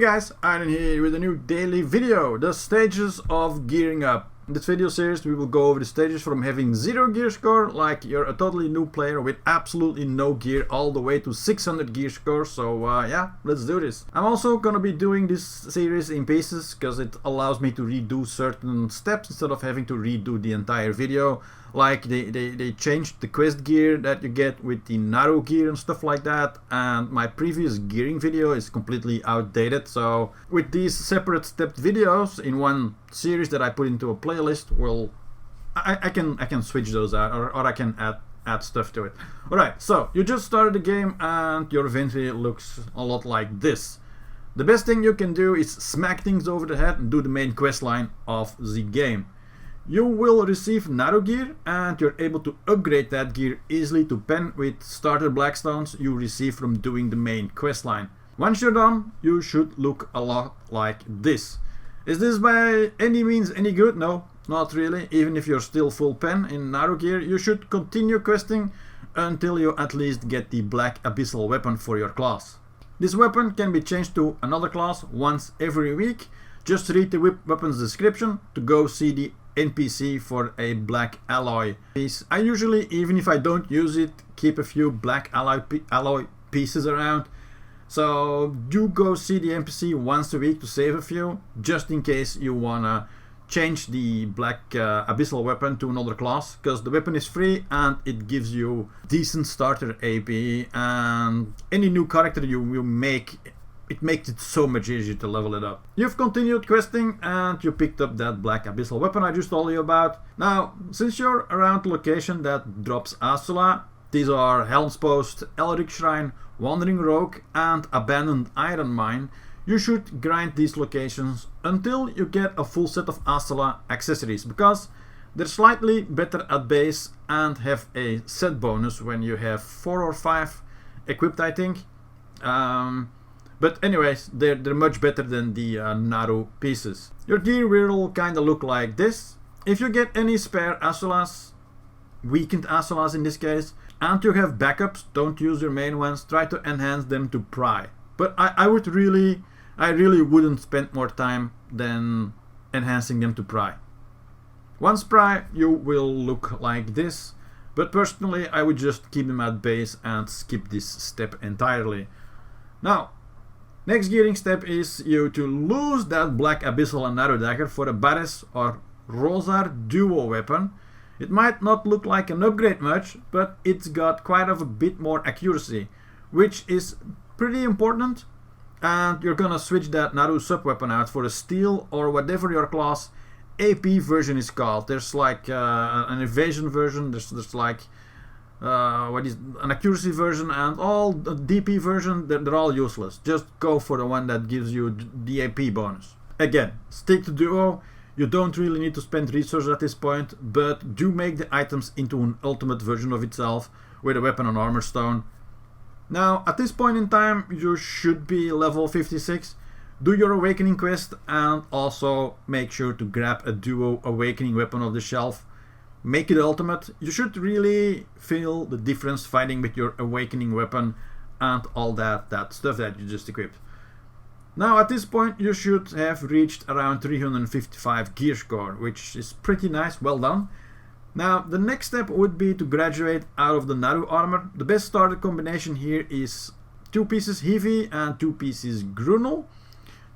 guys, I'm here with a new daily video, the stages of gearing up. In this video series we will go over the stages from having 0 gear score, like you're a totally new player with absolutely no gear, all the way to 600 gear score. So yeah, let's do this. I'm also gonna be doing this series in pieces because it allows me to redo certain steps instead of having to redo the entire video. Like they changed the quest gear that you get with the Naru gear and stuff like that, and my previous gearing video is completely outdated. So with these separate stepped videos in one series that I put into a playlist, well, I can switch those out, or I can add stuff to it. Alright, so you just started the game and your inventory looks a lot like this. The best thing you can do is smack things over the head and do the main quest line of the game. You will receive Naru gear and you're able to upgrade that gear easily to pen with starter blackstones you receive from doing the main quest line. Once you're done, you should look a lot like this. Is this by any means any good? No, not really. Even if you're still full pen in Naru gear, you should continue questing until you at least get the black abyssal weapon for your class. This weapon can be changed to another class once every week. Just read the weapon's description to go see the NPC for a black alloy piece. I usually, even if I don't use it, keep a few black alloy pieces around. So do go see the NPC once a week to save a few, just in case you wanna change the black abyssal weapon to another class, because the weapon is free and it gives you decent starter AP, and any new character you will make, it makes it so much easier to level it up. You've continued questing and you picked up that black abyssal weapon I just told you about. Now, since you're around the location that drops Asula, these are Helm's Post, Elric Shrine, Wandering Rogue and Abandoned Iron Mine, you should grind these locations until you get a full set of Asula accessories, because they're slightly better at base and have a set bonus when you have 4 or 5 equipped, I think. But anyways, they're much better than the Naru pieces. Your gear will kinda look like this. If you get any spare Asulas, weakened Asulas in this case, and you have backups, don't use your main ones, try to enhance them to pry. But I really wouldn't spend more time than enhancing them to pry. Once pry, you will look like this, but personally I would just keep them at base and skip this step entirely. Now, next gearing step is you to lose that black abyssal and Naru dagger for a Baris or Rosar duo weapon. It might not look like an upgrade much, but it's got quite a bit more accuracy, which is pretty important. And you're gonna switch that Naru sub weapon out for a steel or whatever your class AP version is called. There's like an evasion version, there's like what is an accuracy version, and all the DP version, they're all useless. Just go for the one that gives you the AP bonus. Again, stick to duo. You don't really need to spend resources at this point, but do make the items into an ultimate version of itself with a weapon and armor stone. Now, at this point in time, you should be level 56. Do your awakening quest and also make sure to grab a duo awakening weapon off the shelf. Make it ultimate. You should really feel the difference fighting with your awakening weapon and all that stuff that you just equipped. Now at this point you should have reached around 355 gear score, which is pretty nice, well done. Now the next step would be to graduate out of the Naru armor. The best starter combination here is 2 pieces Heavy and 2 pieces Grunel.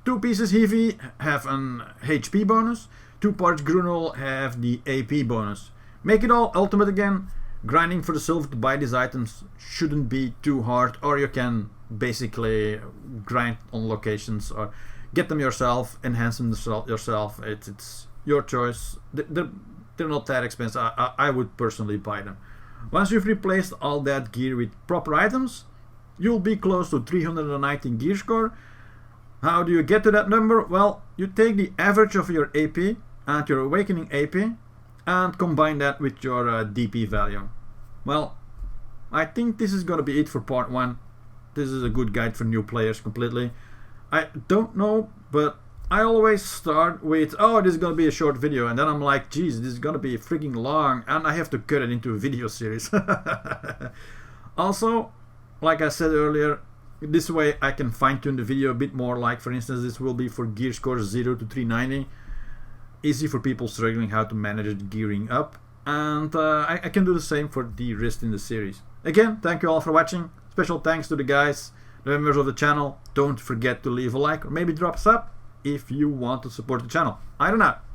2 pieces Heavy have an HP bonus, 2 parts Grunel have the AP bonus. Make it all ultimate again. Grinding for the silver to buy these items shouldn't be too hard, or you can basically grind on locations or get them yourself, enhance them yourself. It's your choice. They're not that expensive. I would personally buy them. Once you've replaced all that gear with proper items, you'll be close to 319 gear score. How do you get to that number? Well, you take the average of your AP and your awakening AP and combine that with your DP value. Well, I think this is gonna be it for part 1. This is a good guide for new players completely. I don't know, but I always start with, oh, this is gonna be a short video, and then I'm like, geez, this is gonna be freaking long, and I have to cut it into a video series. Also, like I said earlier, This way I can fine-tune the video a bit more, like for instance this will be for Gearscore 0 to 390. Easy for people struggling how to manage it gearing up. And I can do the same for the rest in the series. Again, thank you all for watching. Special thanks to the guys, the members of the channel. Don't forget to leave a like or maybe drop a sub if you want to support the channel. I don't know.